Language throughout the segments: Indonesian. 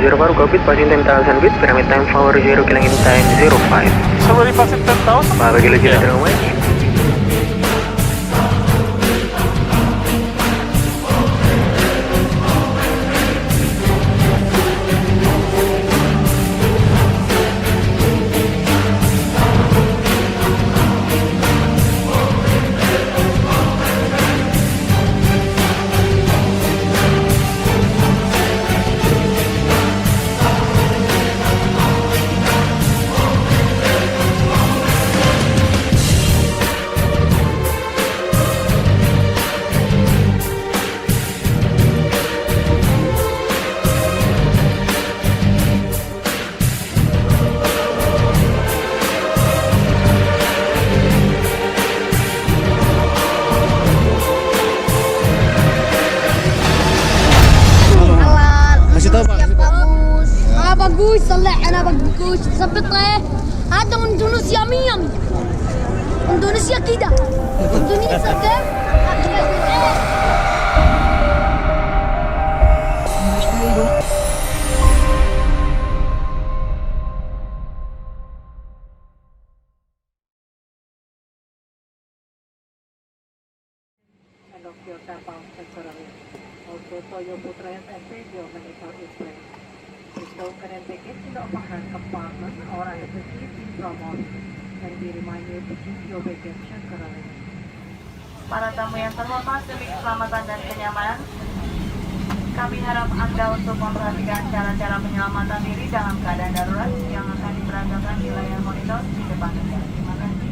04, go bit, passing 10,000 bit, pyramid time for 0, killing in time 05. Somebody passing 10,000? Bagi legit Yeah. much. بقوش صلح انا بقوش ثبت هذا من اندونيسيا 100 اندونيسيا كده اندونيسيا كيف Toyo Putra SMP Dio Monitor Israel. Ito kanentikit kinaupahan kapangan orang yang berkiti promot dan dirimanya video vacation kerana. Para tamu yang terhormat demi keselamatan dan kenyamanan, kami harap Anda untuk memperhatikan cara-cara penyelamatan diri dalam keadaan darurat yang akan diperagakan di layar monitor di depan Anda. Terima kasih.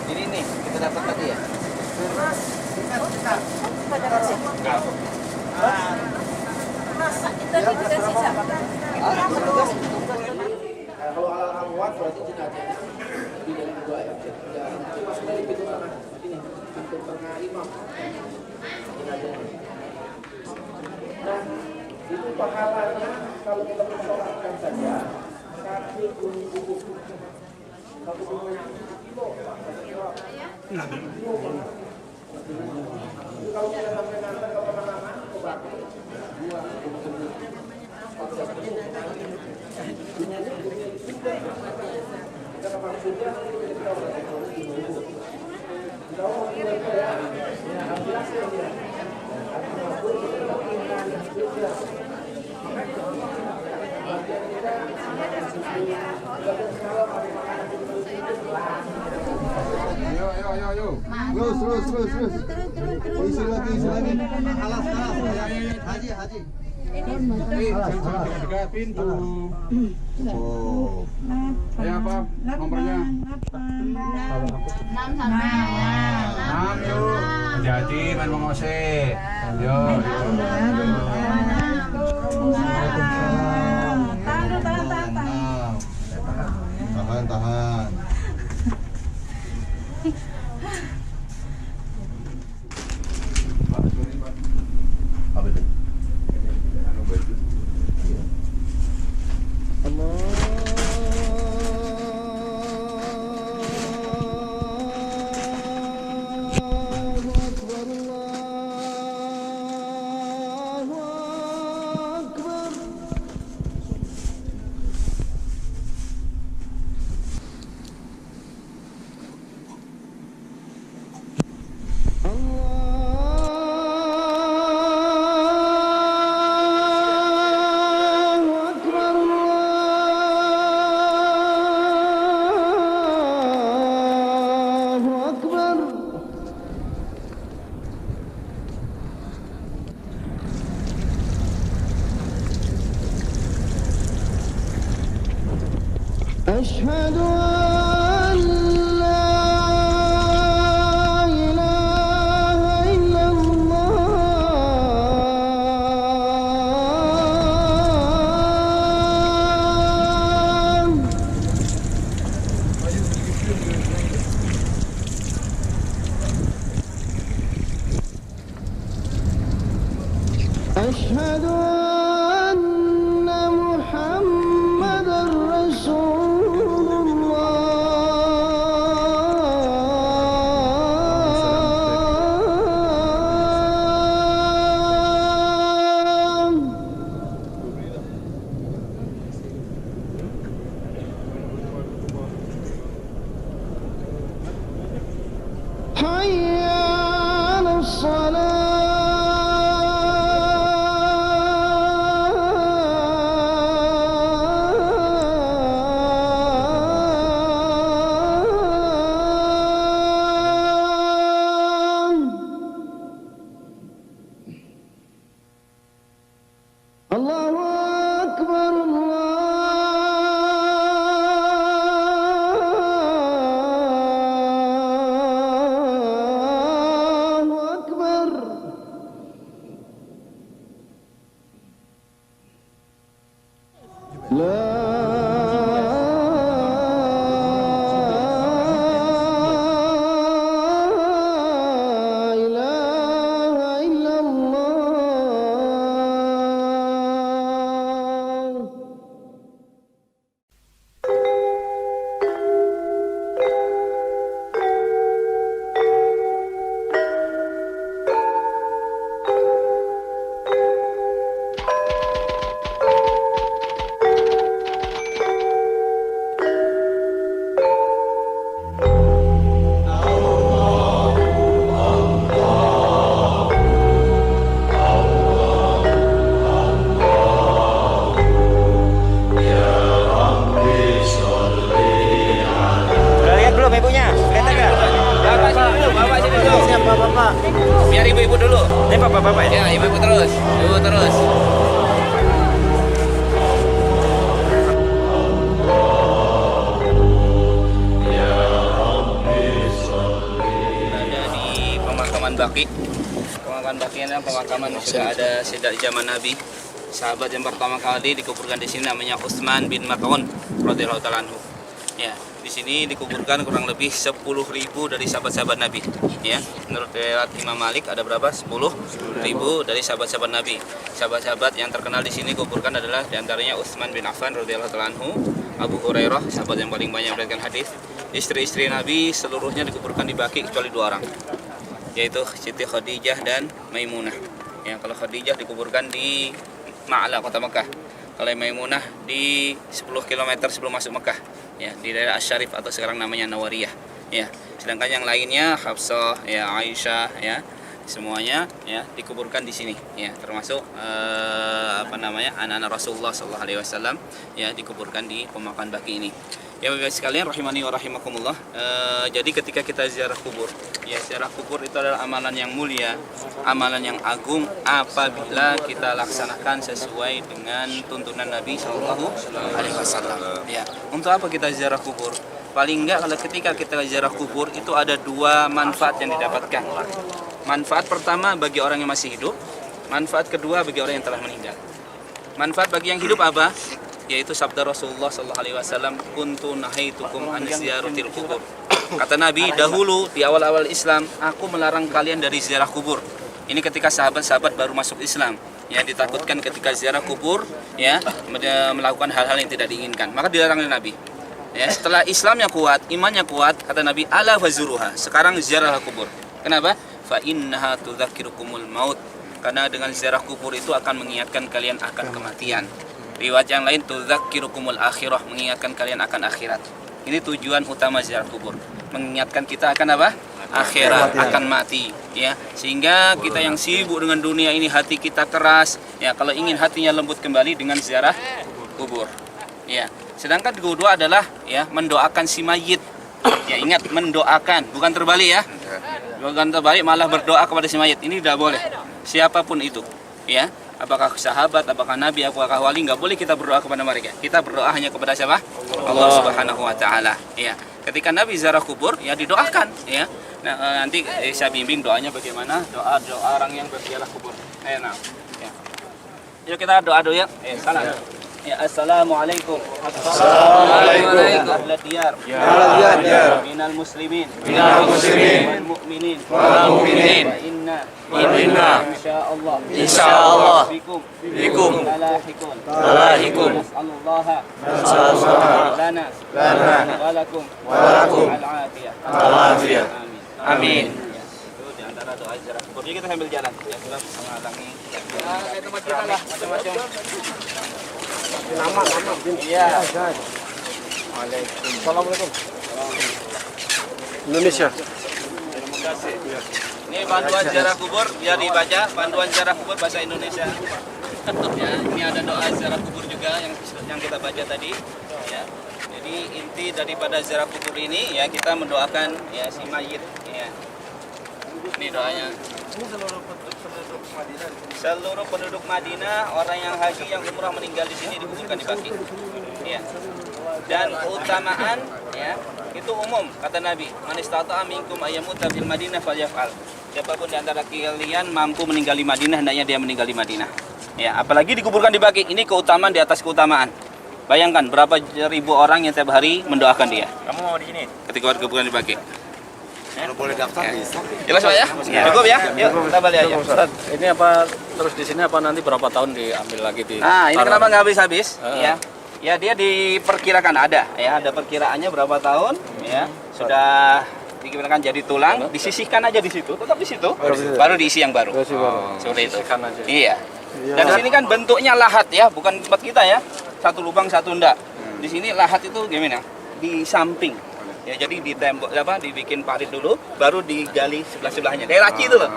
Ini nih, kita dapat tadi ya? Kalau alat amwat berarti jenazahnya lebih dari 2 ya. Ya, itu masuk dari pintu tengah. Ini pintu tengah imam. Jenazahnya. Nah, itu pahalanya kalau kita mensolatkan saja 1 kilo. Kalau kita sampai nanti ke penanganan ke batu 2. Ayo. Terus. Isi lagi. Alas. Haji. Dekat pintu. Oh. Ya apa? Nomornya? 6 yuk. Jadi main mengose. Yo. Tahan. Apa itu? أشهد أن لا إله إلا الله أشهد أن محمدا رسول حي على الصلاة الله أكبر الله أكبر لا إله إلا الله Udah lihat belum ibunya? Kelihatan nggak? Bapak sini dulu. Siapa bapak? Biar ibu dulu. Ini bapak ya? Ya, ibu terus. Berada di pemakaman Baqi. Pemakaman Baqi adalah pemakaman sudah ada sejak zaman Nabi. Sahabat yang pertama kali dikuburkan di sini namanya Utsman bin Maz'un radhiyallahu ta'ala anhu. Ya, di sini dikuburkan kurang lebih 10.000 dari sahabat-sahabat Nabi. Ya, menurut riwayat Imam Malik ada berapa? 10.000 dari sahabat-sahabat Nabi. Sahabat-sahabat yang terkenal di sini dikuburkan adalah diantaranya Utsman bin Affan radhiyallahu ta'ala anhu, Abu Hurairah, sahabat yang paling banyak meriwayatkan hadis. Istri-istri Nabi seluruhnya dikuburkan di Baqi kecuali 2 orang, yaitu Siti Khadijah dan Maimunah. Ya, kalau Khadijah dikuburkan di Ma'la, kota Mekah. Qalai Maimunah di 10 km sebelum masuk Mekah, ya, di daerah Asy-Syarif atau sekarang namanya Nawariyah, ya. Sedangkan yang lainnya Hafsah, ya, Aisyah, ya, semuanya ya dikuburkan di sini, ya, termasuk anak-anak Rasulullah SAW, ya, dikuburkan di pemakaman Baqi ini. Ya, Bapak sekalian rahimani wa rahimakumullah. Jadi ketika kita ziarah kubur, ya, ziarah kubur itu adalah amalan yang mulia, amalan yang agung apabila kita laksanakan sesuai dengan tuntunan Nabi SAW. Ya, untuk apa kita ziarah kubur? Paling enggak kalau ketika kita ziarah kubur itu ada dua manfaat yang didapatkan. Manfaat pertama bagi orang yang masih hidup, manfaat kedua bagi orang yang telah meninggal. Manfaat bagi yang hidup apa? Yaitu sabda Rasulullah SAW, kuntu nahaitukum an ziyaratil kubur. Kata Nabi dahulu di awal-awal Islam, aku melarang kalian dari ziarah kubur. Ini ketika sahabat-sahabat baru masuk Islam, ya, ditakutkan ketika ziarah kubur, ya, melakukan hal-hal yang tidak diinginkan, maka dilarang oleh Nabi. Ya, setelah Islamnya kuat, imannya kuat, kata Nabi, ala fazuruha, sekarang ziarahlah kubur. Kenapa? Fa innaha tudzakirukumul maut. Karena dengan ziarah kubur itu akan mengingatkan kalian akan kematian. Riwayat yang lain tudzakirukumul akhirah, mengingatkan kalian akan akhirat. Ini tujuan utama ziarah kubur, mengingatkan kita akan apa? Akhirat, akan mati, ya. Sehingga kita yang sibuk dengan dunia ini, hati kita keras, ya, kalau ingin hatinya lembut kembali dengan ziarah kubur, ya. Sedangkan kedua adalah, ya, mendoakan si mayit. Ya, ingat, mendoakan, bukan terbalik, ya. Bukan terbalik, malah berdoa kepada si mayit. Ini tidak boleh. Siapapun itu, ya. Apakah sahabat, apakah nabi, apakah wali, nggak boleh kita berdoa kepada mereka. Kita berdoa hanya kepada siapa? Allah Subhanahu wa taala, ya. Ketika Nabi ziarah kubur, ya, didoakan, ya. Nah, nanti saya bimbing doanya bagaimana, doa orang yang berziarah kubur. Nah, ya. Yuk kita doa dulu, ya. Salam. Ya, assalamualaikum. Assalamualaikum. Ahla diyar. Ya ahla diyar. Minal muslimin. Minal muslimin. Wal mu'minin. Wal mu'minin. Wa inna. Insyaallah. Bikum. Alahikun. Nas'alullah. Lana. Walakum. Al-afiyah. Amin. Itu di antara doa ziarah kubur. Jadi kita sambil jalan, ya, kita menghalangi. Kayak tempat kita lah, macam-macam. Nama. Iya. Assalamualaikum. Indonesia. Terima kasih. Ini panduan ziarah kubur, biar dibaca panduan ziarah kubur bahasa Indonesia. Ya, ini ada doa ziarah kubur juga yang kita baca tadi. Ya. Jadi inti daripada ziarah kubur ini, ya, kita mendoakan, ya, si mayit. Ya. Ini doanya. Seluruh penduduk Madinah, orang yang haji, yang umrah meninggal di sini dikuburkan di Baqi. Ya. Dan keutamaan, ya, itu umum, kata Nabi. Man istata'a minkum ayyamuta fil Madinah falyaf'al. Siapapun di antara kalian mampu meninggal di Madinah, hendaknya dia meninggal di Madinah. Ya, apalagi dikuburkan di Baqi. Ini keutamaan di atas keutamaan. Bayangkan berapa ribu orang yang tiap hari mendoakan dia. Kamu mau di sini? Ketika dikuburkan di Baqi. Kalau boleh daftar bisa. Jelas Pak, ya? Cukup, ya? Yuk, kita balik aja. Ustaz, ini apa terus di sini apa nanti berapa tahun diambil lagi di? Nah, ini kenapa nggak habis-habis? Ya. Ya, dia diperkirakan ada, ya, ada perkiraannya berapa tahun, ya. Sudah dikirakan jadi tulang, disisihkan aja di situ, tetap di situ. Baru diisi yang baru. Seperti itu. Iya. Dan di sini kan bentuknya lahat, ya, bukan tempat kita, ya. Satu lubang satu enggak. Di sini lahat itu gimana? Di samping. Ya, jadi di tembok dibikin parit dulu, baru digali sebelah-sebelahnya. Kayak laci itu loh.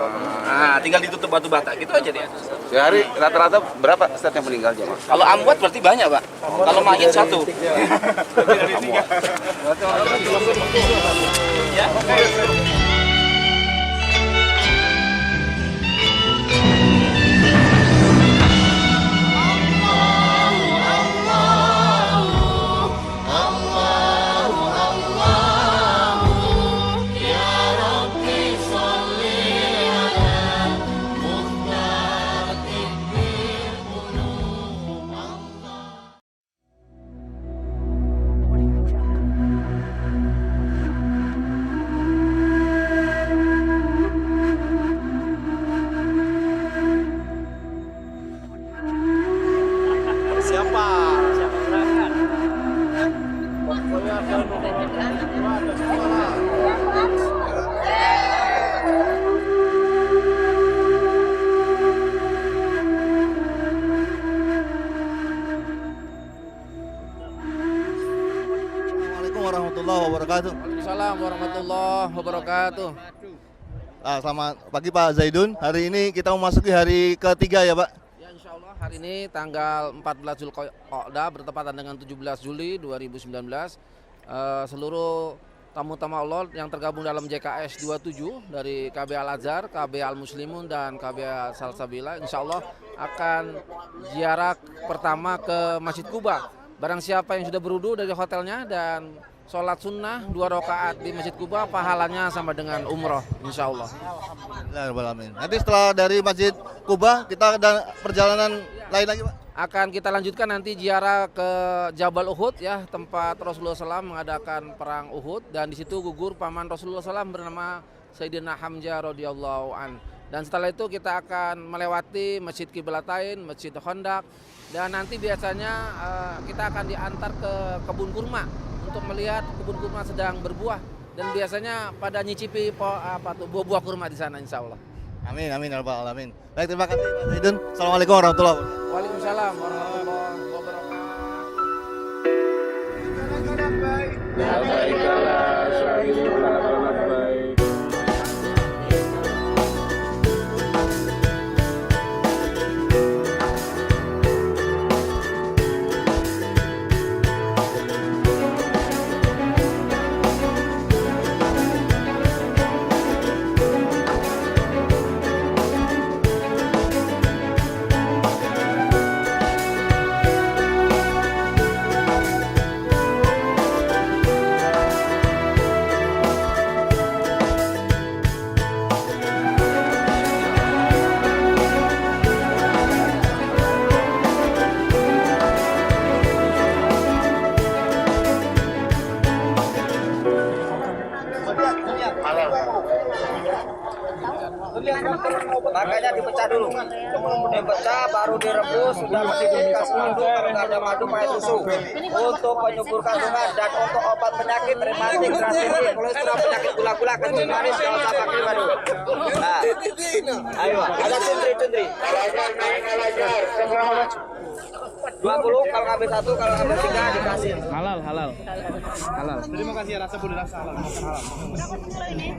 Nah, tinggal ditutup batu bata, gitu aja dia. Sehari rata-rata berapa Ustaz yang meninggal jemaah? Kalau amwat berarti banyak, Pak. Kalau mayit satu. Ya. warahmatullahi wabarakatuh. Waalaikumsalam warahmatullahi wabarakatuh. Selamat pagi Pak Zaidun. Hari ini kita memasuki hari ketiga ya Pak? Ya insya Allah hari ini tanggal 14 Zulqa'dah bertepatan dengan 17 Juli 2019. Seluruh tamu-tamu Allah yang tergabung dalam JKS 27 dari KB Al-Azhar, KB Al-Muslimun dan KB Salsabila insya Allah akan ziarah pertama ke Masjid Kuba. Barang siapa yang sudah berwudu dari hotelnya dan sholat sunnah 2 rakaat di Masjid Kuba, pahalanya sama dengan umroh insya Allah. Nanti setelah dari Masjid Kuba kita ada perjalanan lain lagi Pak? Akan kita lanjutkan nanti ziarah ke Jabal Uhud ya, tempat Rasulullah SAW mengadakan perang Uhud, dan di situ gugur paman Rasulullah SAW bernama Sayyidina Hamzah radhiyallahu an. Dan setelah itu kita akan melewati Masjid Qiblatain, Masjid Khandaq, dan nanti biasanya kita akan diantar ke kebun kurma untuk melihat kebun kurma sedang berbuah, dan biasanya pada nyicipi buah-buah kurma di sana insya Allah. Amin, amin, ya rabbal alamin. Baik, terima kasih Pak Zaidun. Assalamualaikum warahmatullahi wabarakatuh. Waalaikumsalam warahmatullahi wabarakatuh. Makanya dipecah dulu. Dipecah baru direbus, sudah masih dikasih madu, kalau nggak ada madu pakai susu. Untuk penyubur kandungan dan untuk obat penyakit rematik, rasisi, kolesterol, penyakit gula-gula, kencing manis, nggak usah pakai madu. Nah, ayo, ada cundri. 20 kalau ngambil 1, kalau ngambil 3 dikasih. Halal. Terima kasih ya, rasa boleh rasa halal.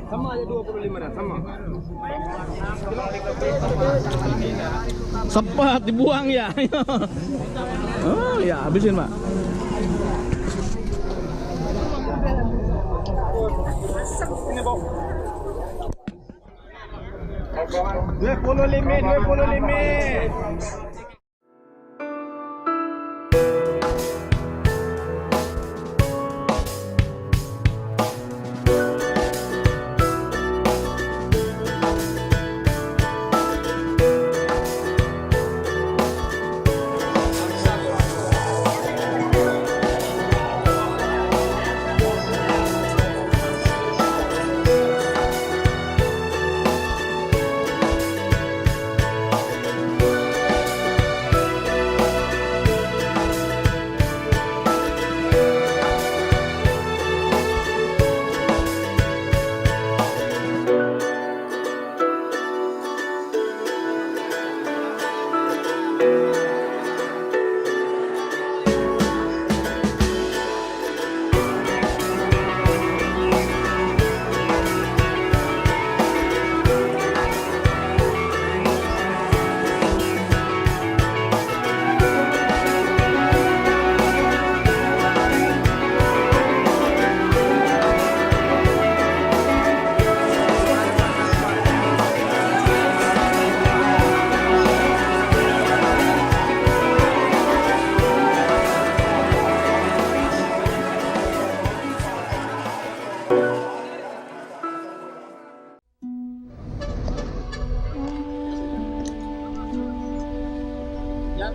Sama aja 25 dah, sama. Cepat dibuang ya. Oh ya, habisin Pak. Ini Bang. 25.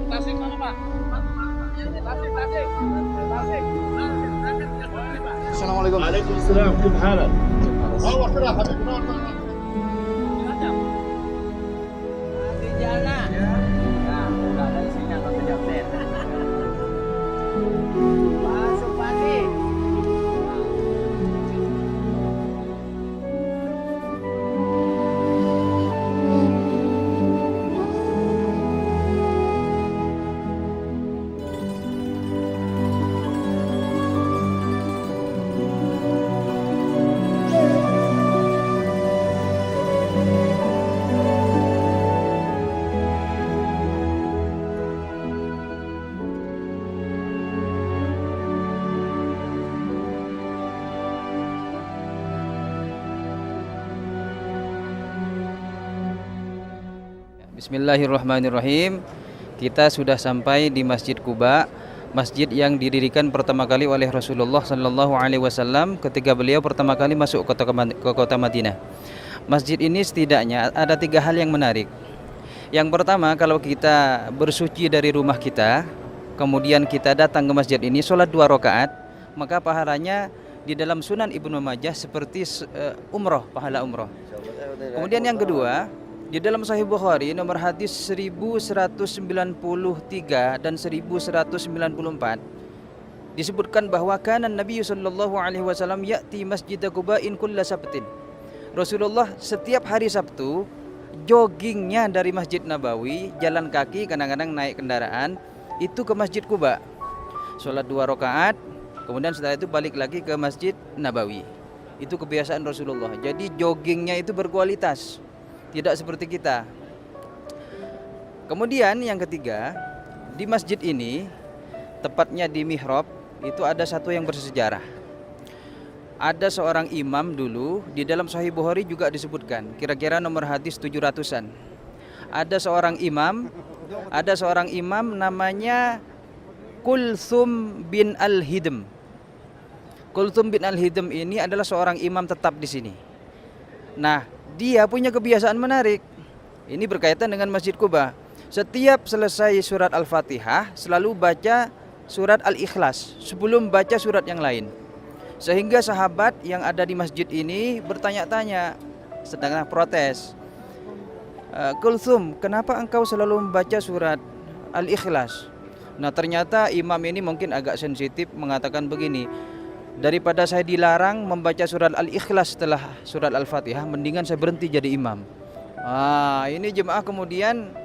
Tasik mana Pak? Tasik. Assalamualaikum. Waalaikumsalam. Kif halak? Masuk pagi. Bismillahirrahmanirrahim. Kita sudah sampai di Masjid Quba, masjid yang didirikan pertama kali oleh Rasulullah Sallallahu Alaihi Wasallam ketika beliau pertama kali masuk ke kota Madinah. Masjid ini setidaknya ada 3 hal yang menarik. Yang pertama, kalau kita bersuci dari rumah kita, kemudian kita datang ke masjid ini, sholat 2 rakaat, maka pahalanya di dalam Sunan Ibnu Majah seperti umroh, pahala umroh. Kemudian yang kedua, di dalam Sahih Bukhari nomor hadis 1193 dan 1194 disebutkan bahwa kana Nabi sallallahu alaihi wasallam ya'ti Masjid Quba'in kulla sabtin. Rasulullah setiap hari Sabtu joggingnya dari Masjid Nabawi, jalan kaki, kadang-kadang naik kendaraan itu ke Masjid Quba. Salat 2 rakaat, kemudian setelah itu balik lagi ke Masjid Nabawi. Itu kebiasaan Rasulullah. Jadi joggingnya itu berkualitas. Tidak seperti kita. Kemudian yang ketiga, di masjid ini, tepatnya di mihrab, itu ada satu yang bersejarah. Ada seorang imam dulu, di dalam Sahih Bukhari juga disebutkan, kira-kira nomor hadis 700-an. Ada seorang imam namanya Kulthum bin Al-Hidm. Kulthum bin Al-Hidm ini adalah seorang imam tetap di sini. Nah, dia punya kebiasaan menarik. Ini berkaitan dengan Masjid Quba. Setiap selesai surat Al-Fatihah selalu baca surat Al-Ikhlas sebelum baca surat yang lain. Sehingga sahabat yang ada di masjid ini bertanya-tanya, sedang protes. Kulthum, kenapa engkau selalu membaca surat Al-Ikhlas? Nah, ternyata imam ini mungkin agak sensitif mengatakan begini, daripada saya dilarang membaca surat Al-Ikhlas setelah surat Al-Fatihah, mendingan saya berhenti jadi imam. Ini jemaah kemudian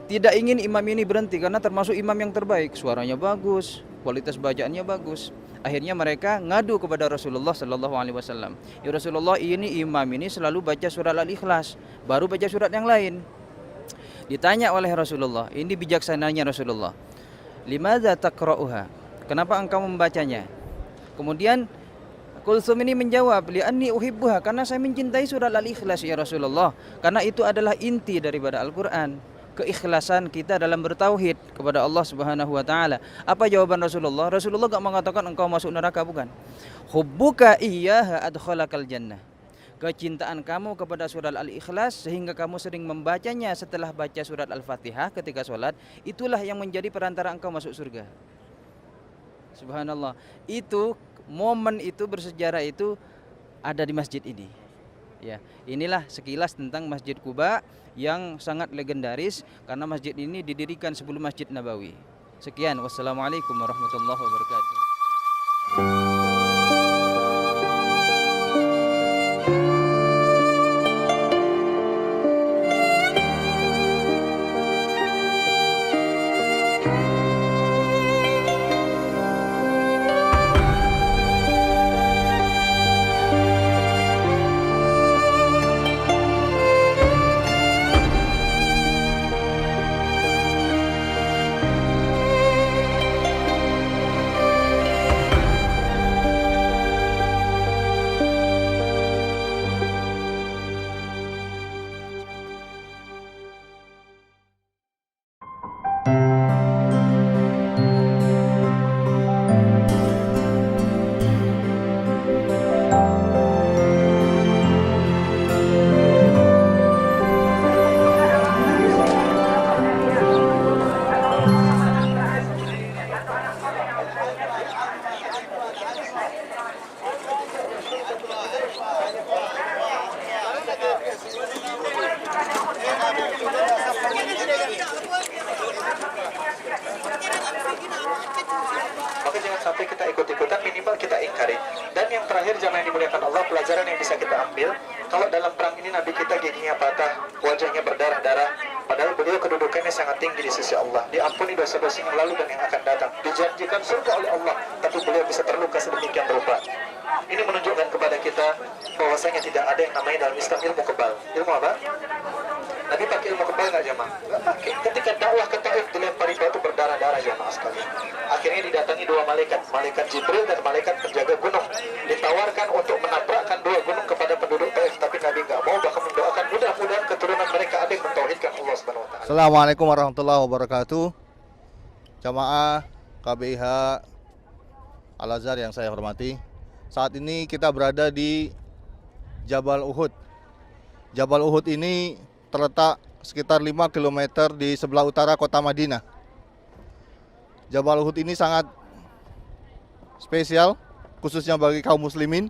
tidak ingin imam ini berhenti karena termasuk imam yang terbaik, suaranya bagus, kualitas bacaannya bagus. Akhirnya mereka ngadu kepada Rasulullah Sallallahu Alaihi Wasallam. Ya Rasulullah, ini imam ini selalu baca surat Al-Ikhlas, baru baca surat yang lain. Ditanya oleh Rasulullah, ini bijaksananya Rasulullah. Limadza taqra'uha? Kenapa engkau membacanya? Kemudian Kulthum ini menjawab, li'anni uhibbuha, karena saya mencintai surat Al-Ikhlas ya Rasulullah. Karena itu adalah inti daripada Al-Qur'an, keikhlasan kita dalam bertauhid kepada Allah Subhanahu wa taala. Apa jawaban Rasulullah? Rasulullah enggak mengatakan engkau masuk neraka, bukan. Hubbuka iyyaha adkhalakal jannah. Kecintaan kamu kepada surat Al-Ikhlas sehingga kamu sering membacanya setelah baca surat Al-Fatihah ketika sholat, itulah yang menjadi perantara engkau masuk surga. Subhanallah. Itu momen itu bersejarah itu ada di masjid ini. Ya, inilah sekilas tentang Masjid Quba yang sangat legendaris karena masjid ini didirikan sebelum Masjid Nabawi. Sekian, wassalamualaikum warahmatullahi wabarakatuh. Maka jangan sampai kita ikut-ikutan, minimal kita ingkari. Dan yang terakhir, jamaah yang dimuliakan Allah, pelajaran yang bisa kita ambil, kalau dalam perang ini Nabi kita giginya patah, wajahnya berdarah-darah, padahal beliau kedudukannya sangat tinggi di sisi Allah, diampuni dosa-dosa yang lalu dan yang akan datang, dijanjikan surga oleh Allah, tapi beliau bisa terluka sedemikian rupa. Ini menunjukkan kepada kita bahwasanya tidak ada yang namanya dalam Islam ilmu kebal. Ilmu apa? Nabi pakai ilmu kebal nggak jamaah? Nggak pakai. Ketika dakwah ke Taif dilempari batu berdarah-darah jamaah sekalian. Akhirnya didatangi 2 malaikat, malaikat Jibril dan malaikat penjaga gunung. Ditawarkan untuk menabrakkan 2 gunung kepada penduduk Taif, tapi Nabi nggak mau, bahkan mendoakan Assalamualaikum warahmatullahi wabarakatuh. Jamaah KBIH Al-Azhar yang saya hormati. Saat ini kita berada di Jabal Uhud. Jabal Uhud ini terletak sekitar 5 km di sebelah utara kota Madinah. Jabal Uhud ini sangat spesial, khususnya bagi kaum muslimin,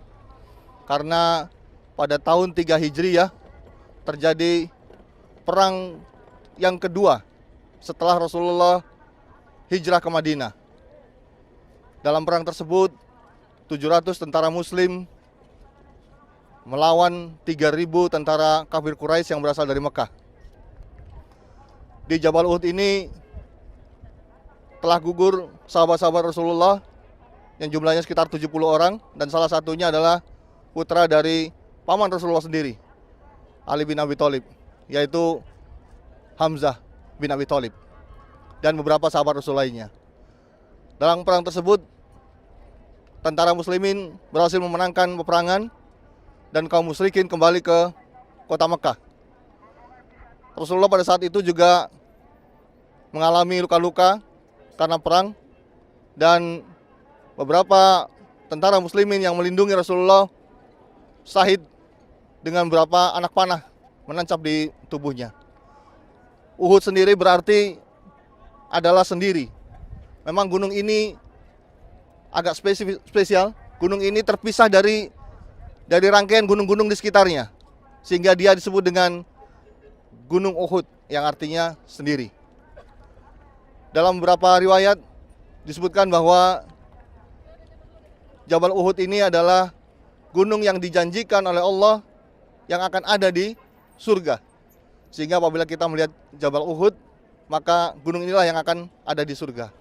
karena pada tahun 3 Hijriyah terjadi perang yang kedua setelah Rasulullah hijrah ke Madinah. Dalam perang tersebut 700 tentara muslim melawan 3.000 tentara kafir Quraisy yang berasal dari Mekah. Di Jabal Uhud ini telah gugur sahabat-sahabat Rasulullah yang jumlahnya sekitar 70 orang, dan salah satunya adalah putra dari paman Rasulullah sendiri, Ali bin Abi Thalib, yaitu Hamzah bin Abi Thalib, dan beberapa sahabat Rasul lainnya. Dalam perang tersebut, tentara muslimin berhasil memenangkan peperangan dan kaum musyrikin kembali ke kota Mekah. Rasulullah pada saat itu juga mengalami luka-luka karena perang, dan beberapa tentara muslimin yang melindungi Rasulullah syahid dengan beberapa anak panah menancap di tubuhnya. Uhud sendiri berarti adalah sendiri. Memang gunung ini agak spesial. Gunung ini terpisah dari rangkaian gunung-gunung di sekitarnya, sehingga dia disebut dengan Gunung Uhud, yang artinya sendiri. Dalam beberapa riwayat disebutkan bahwa Jabal Uhud ini adalah gunung yang dijanjikan oleh Allah yang akan ada di surga. Sehingga apabila kita melihat Jabal Uhud, maka gunung inilah yang akan ada di surga.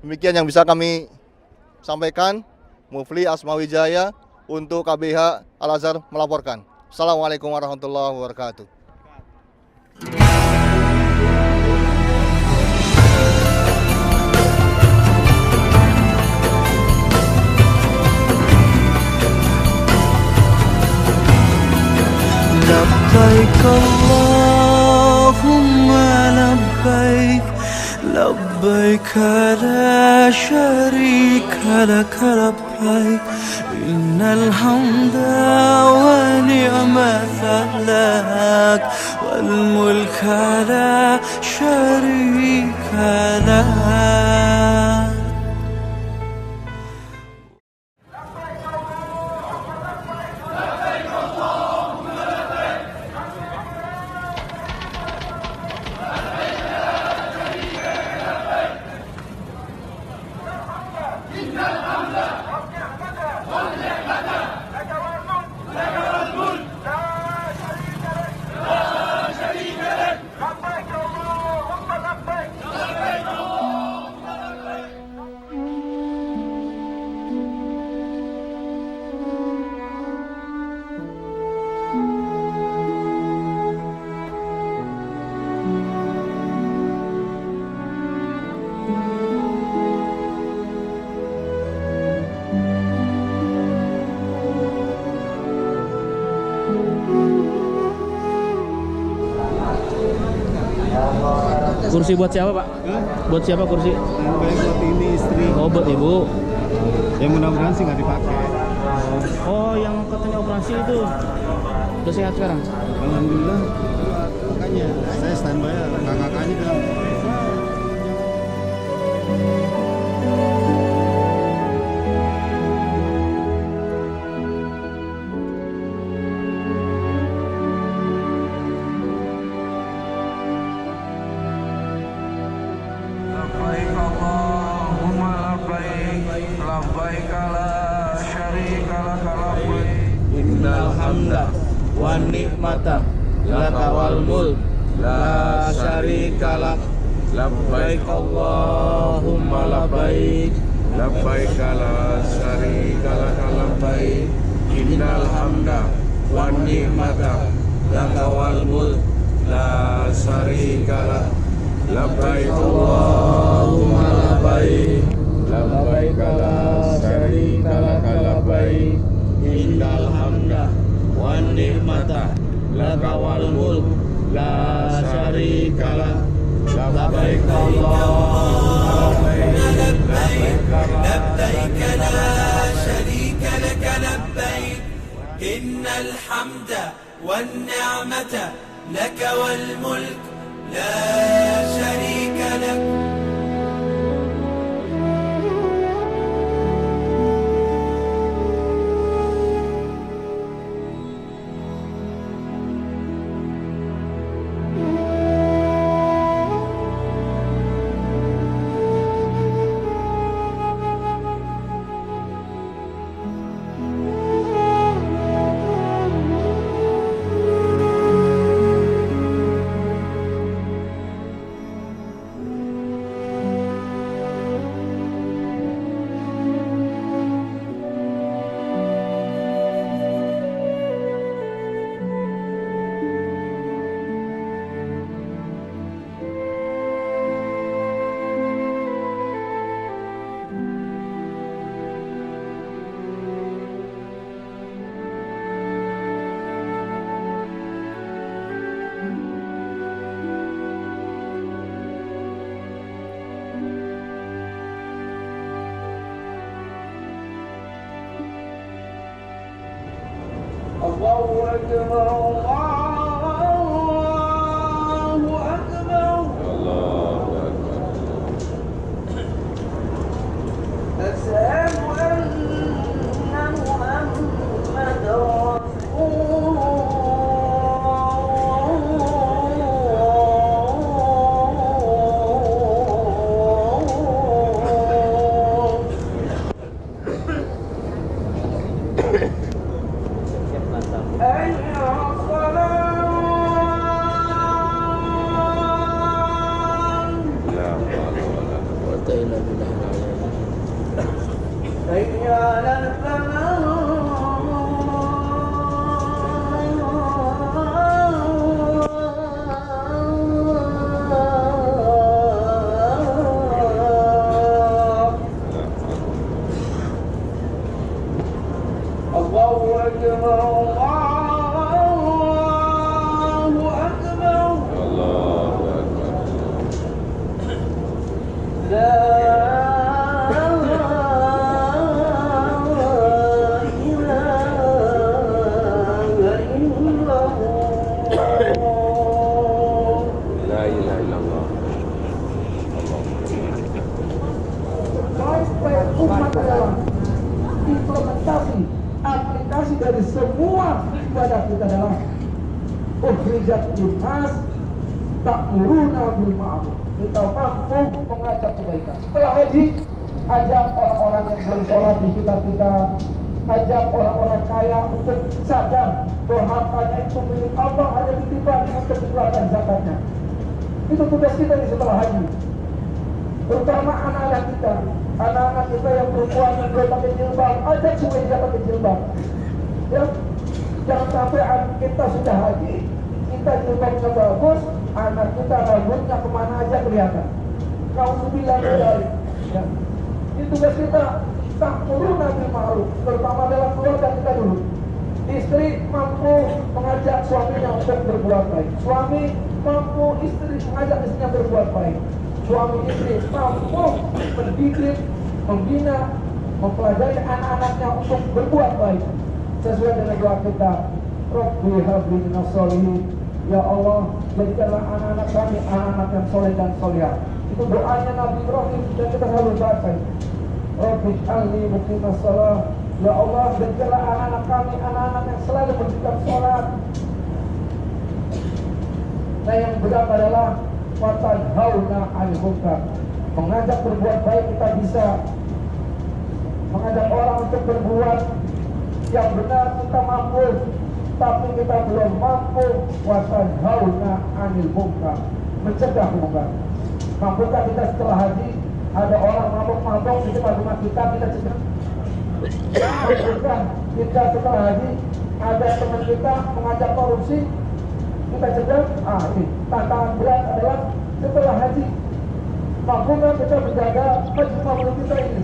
Demikian yang bisa kami sampaikan. Mufli Asmawijaya untuk KBIH Al-Azhar melaporkan. Assalamualaikum warahmatullahi wabarakatuh. لبيك اللهم لبيك لبيك لا شريك لك لبيك إن الحمد ونعمة لك والملك لا شريك لك. Kursi buat siapa, Pak? Buat siapa kursi? Buat ini istri. Oh, buat ibu. Ya mudah-mudahan sih nggak dipakai. Oh, yang katanya operasi itu udah sehat sekarang? Alhamdulillah. Makanya saya standby ya. Kakaknya bilang. Innal hamda wan ni'mata laka wal mulk la syarika lak labbaik Allahumma labbaik labbaik la syarika lak labbaik innal hamda wan ni'mata laka wal mulk la syarika lak labbaik Allahumma labbaik labbaik la syarika lak labbaik innal hamda wan ni'mata laka wal mulk لا شريك له لبيك اللهم لبيك لبيك لا شريك لك لبيك إن الحمد والنعمة لك والملك لا شريك لك. الله أكبر الله أكبر أشهد أن محمدا رسول umat adalah implementasi aplikasi dari semua ibadah kita adalah ukhrijat linnas ta'muruna bil ma'ruf. Kita mampu mengajak kebaikan. Setelah haji, ajak orang-orang yang belum sholat di kita, ajak orang-orang kaya untuk sadar bahwa hartanya itu milik Allah, hanya dititipkan untuk dikeluarkan zakatnya. Itu tugas kita di setelah haji. Terutama anak-anak kita yang perempuan yang belum pakai jilbab, ajak supaya dia pakai jilbab. Ya, jangan sampai kita sudah haji, kita jilbabnya bagus, anak kita rambutnya kemana aja kelihatan. Nauzubillah dari. Ya. Itu tugas kita. Ta'muruna bil ma'ruf, terutama dalam keluarga kita dulu. Istri mampu mengajak suaminya untuk berbuat baik. Suami mampu istri mengajak istrinya berbuat baik. Suami istri mampu mendidik, membina, mempelajari anak-anaknya untuk berbuat baik sesuai dengan doa kita. Rabbi habli minas sholihin. Ya Allah, jadikanlah anak-anak kami anak-anak yang soleh dan solehah. Itu doanya Nabi Ibrahim dan kita selalu baca. Rabbi ij'alni muqimas shalah. Ya Allah, jadikanlah anak-anak kami anak-anak yang selalu berdikam sholat. Nah, yang berat adalah watanhauna 'anil munkar. Mengajak berbuat baik kita bisa. Mengajak orang untuk berbuat yang benar kita mampu, tapi kita belum mampu. Watanhauna 'anil munkar, mencegah munkar. Mampukah kita setelah haji ada orang mabuk-mabuk di depan rumah kita cegah? Mampukah kita setelah haji ada teman kita mengajak korupsi, kita cegah? Ini tantangan berat adalah setelah haji. Mampukah kita menjaga majlis kita ini?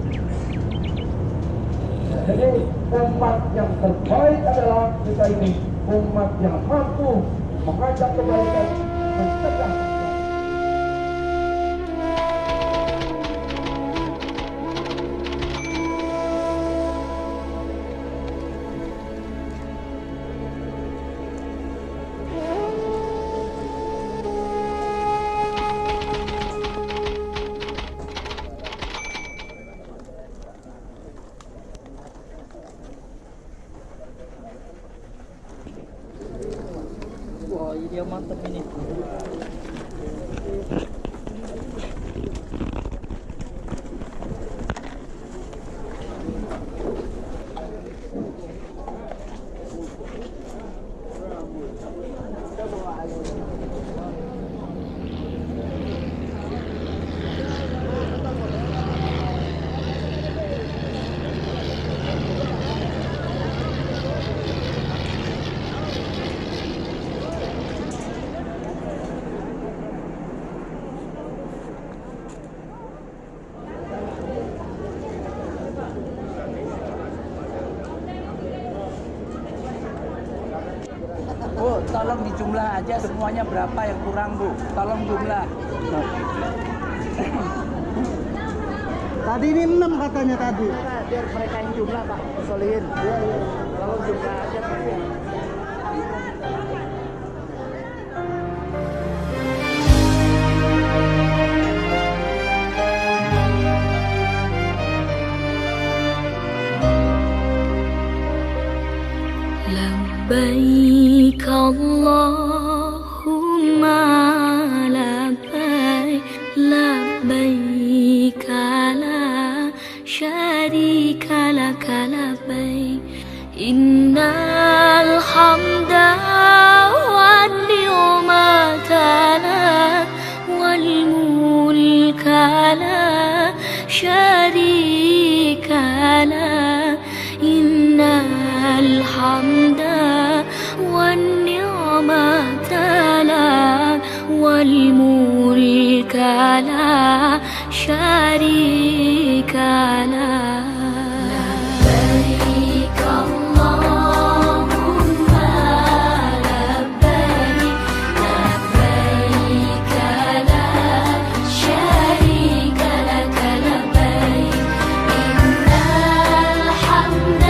Jadi umat yang terbaik adalah kita ini, umat yang mampu mengajak kebaikan, mencegah Wah, ini mantap ini. Bu, tolong dijumlah aja semuanya berapa yang kurang, Bu. Tolong jumlah. Tadi ini 6 katanya tadi. Biar mereka yang jumlah, Pak. Solihin. Iya. Tolong jumlah aja, Pak. Labbaik Allahumma labbaik, labbaik la syarika laka labbaik, innal hamda wan ni'mata lak wal mulka la syarika lak, innal hamda والنعمة لك والملك لا شريك لك. لبيك اللهم لبيك، لبيك لا شريك لك لبيك، إن الحمد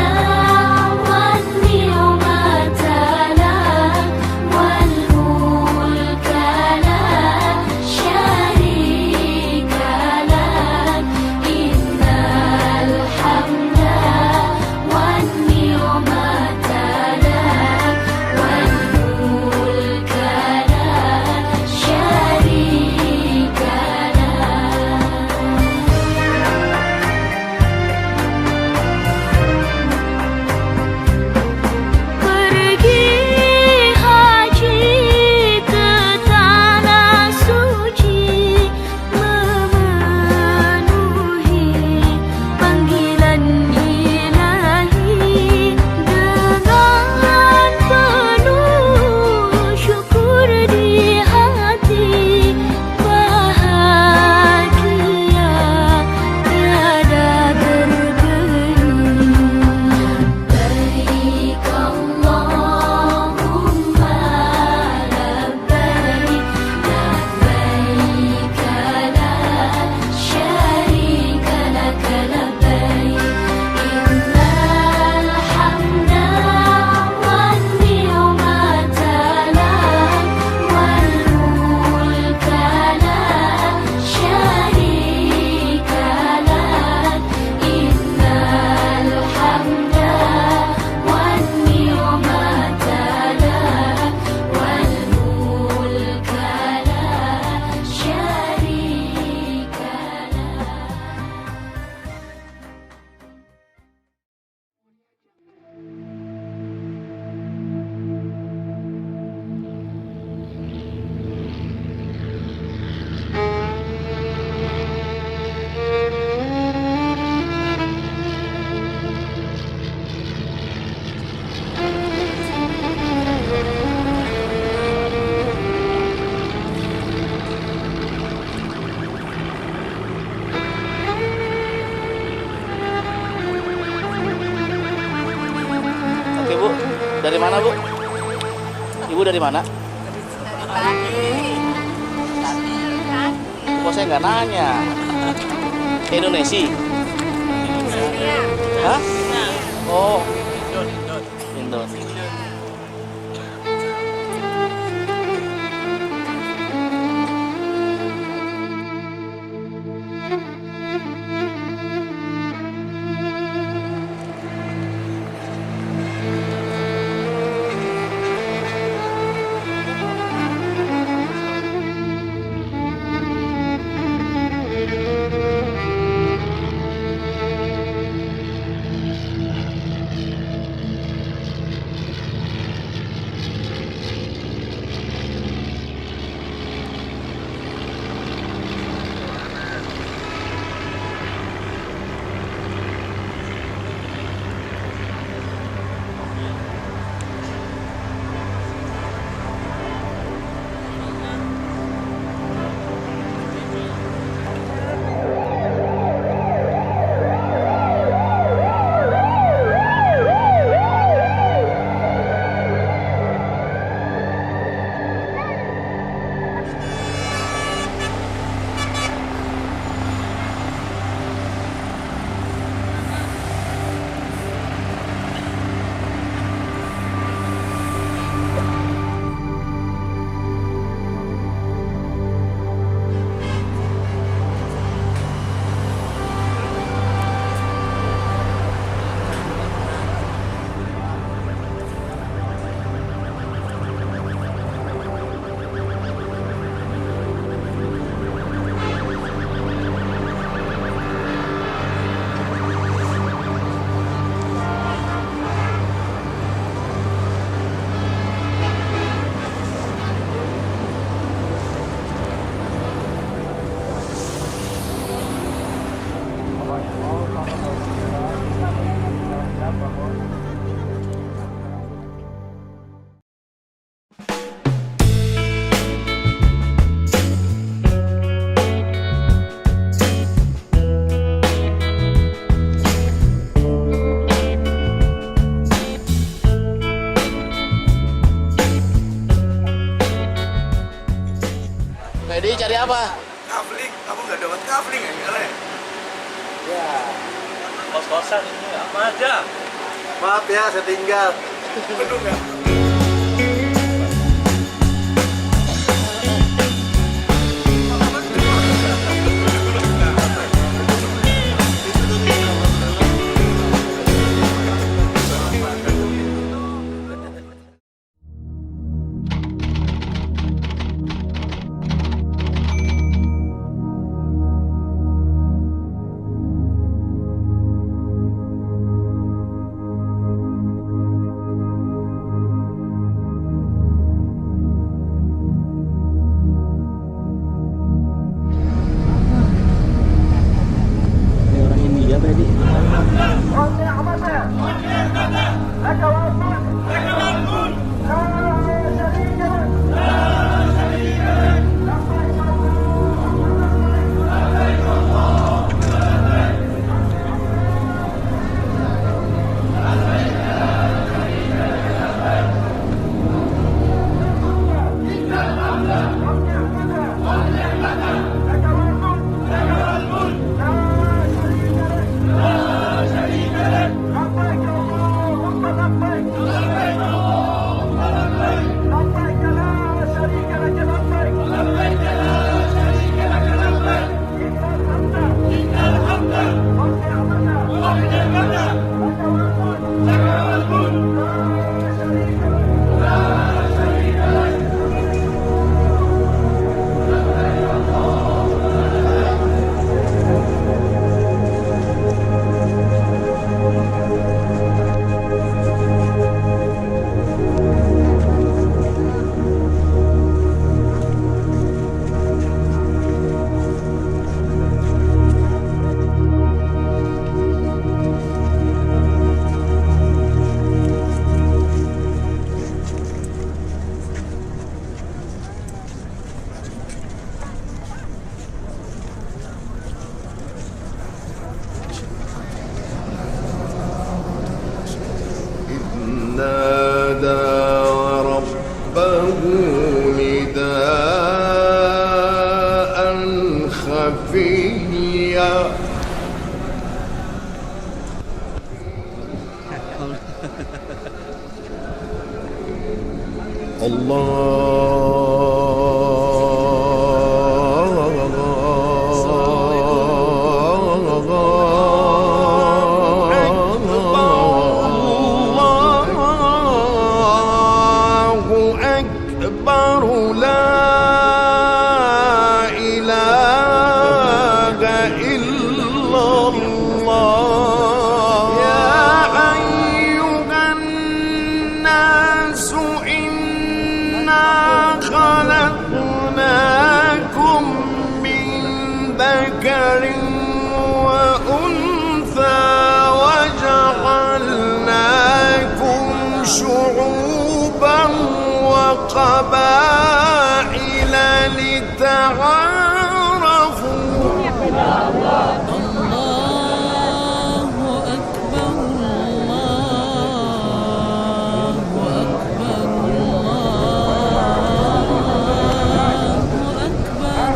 Dari mana, Bu? Ibu dari mana? saya nggak nanya. Ke Indonesia? Hah? Oh, Indonesia. Jadi cari apa? Kafling, kamu nggak dapat kafling ya? Ya. Kos-kosan ini apa aja? Maaf ya, saya tinggal. Penuh nggak? خفيا قبائل لتعارفوا الله أكبر الله أكبر الله أكبر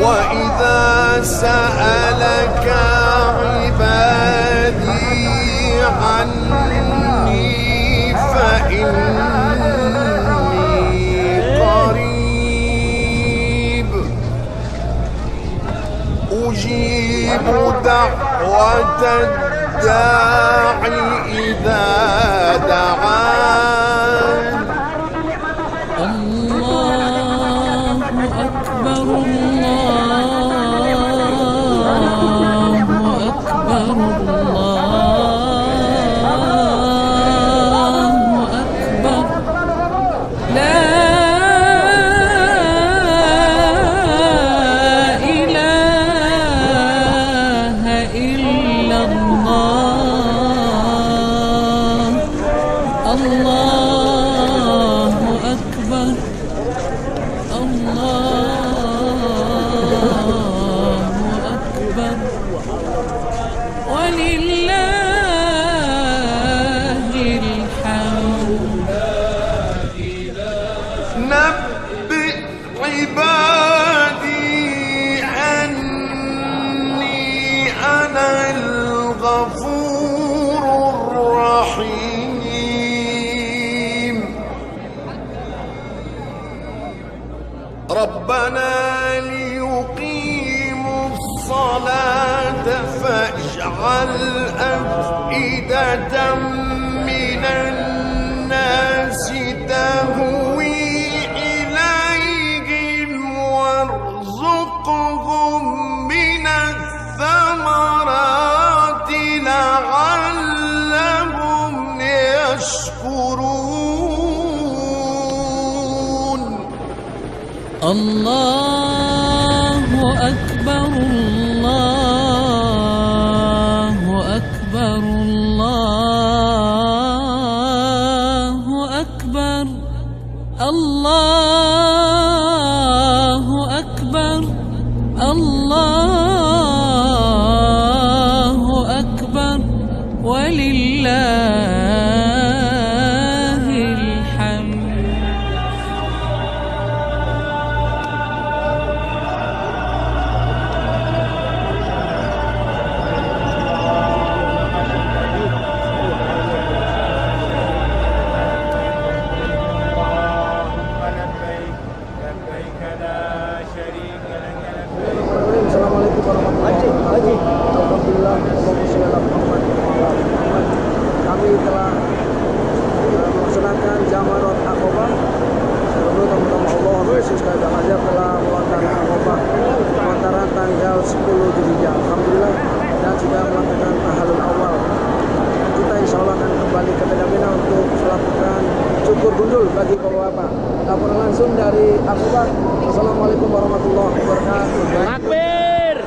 وإذا سألك عبادي عني فإني أجيب دعوة الداعي إذا دعان الله أكبر الله أكبر الله أكبر لا ربنا ليقيموا الصلاة فاجعل أفئدة من الناس تهوي إليهم وارزقهم من الثمرات لعلهم يشكرون الله أكبر الله أكبر الله أكبر الله أكبر الله أكبر ولله الحمد Assalamualaikum warahmatullahi wabarakatuh. Alhamdulillah, kami telah melaksanakan Jamarat Aqobah. Seluruh teman-teman Allah Yesus Kaidah Hajar telah melaksanakan Aqobah antara tanggal 10 Dzulhijjah. Alhamdulillah, dan sudah melakukan tahalul awal. Kita insya Allah akan kembali ke Medina untuk melakukan cukur gundul bagi bapak-bapak. Laporan langsung dari Aqobah. Assalamualaikum warahmatullahi wabarakatuh. Takbir.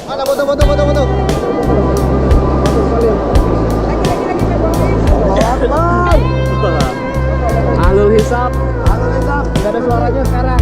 Ada foto. Ahlul hisab. Gak ada suaranya sekarang.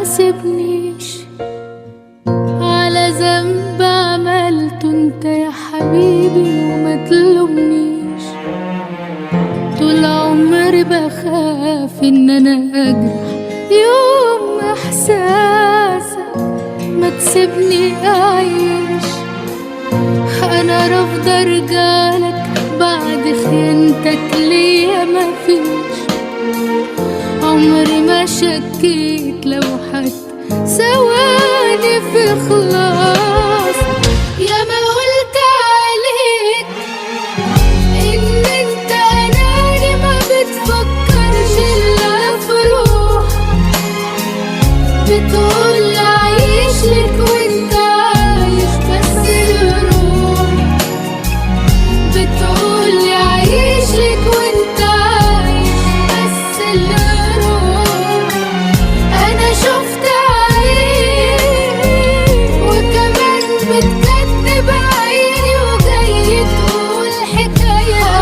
تحاسبنيش على ذنب عملته انت يا حبيبي وما تلومنيش. طول عمري بخاف ان انا اجرح يوم احساسك، ما تسيبني اعيش. انا رافضة ارجعلك بعد خيانتك ليا مفيش. عمري ما شكيت لو حتى ثواني في خلاص. يا ما قلت عليك ان انت اناني ما بتفكرش الا في روح. بتقول عايش لك وانت عايش بس الروح. بتقول عايش لك وانت عايش بس الروح. انا شفت عيني وكمان بتكذب عيني وجاي تقول حكاية.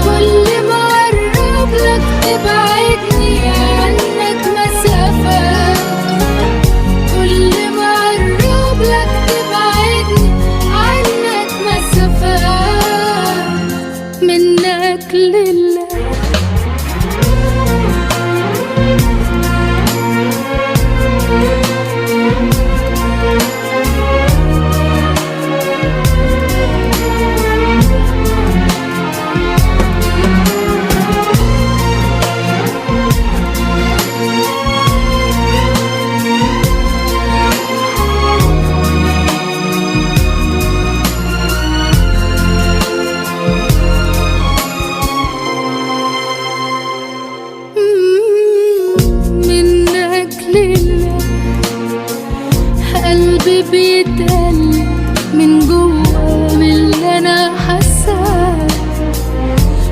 كل ما اقرب لك تبعدني عنك مسافة. كل ما اقرب لك تبعدني عنك مسافة. منك لله. منك لله. قلبي بيتقلب من جوا من اللي انا حاساه.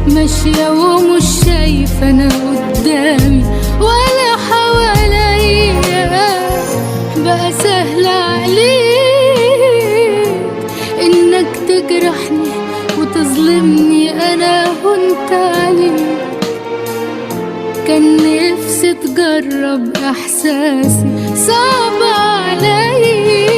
ماشية ومش شايفة انا قدامي ولا حواليا. بقى سهل عليك انك تجرحني وتظلمني انا هنت عليك. كان نفسي تجرب احساسي صعب عليا.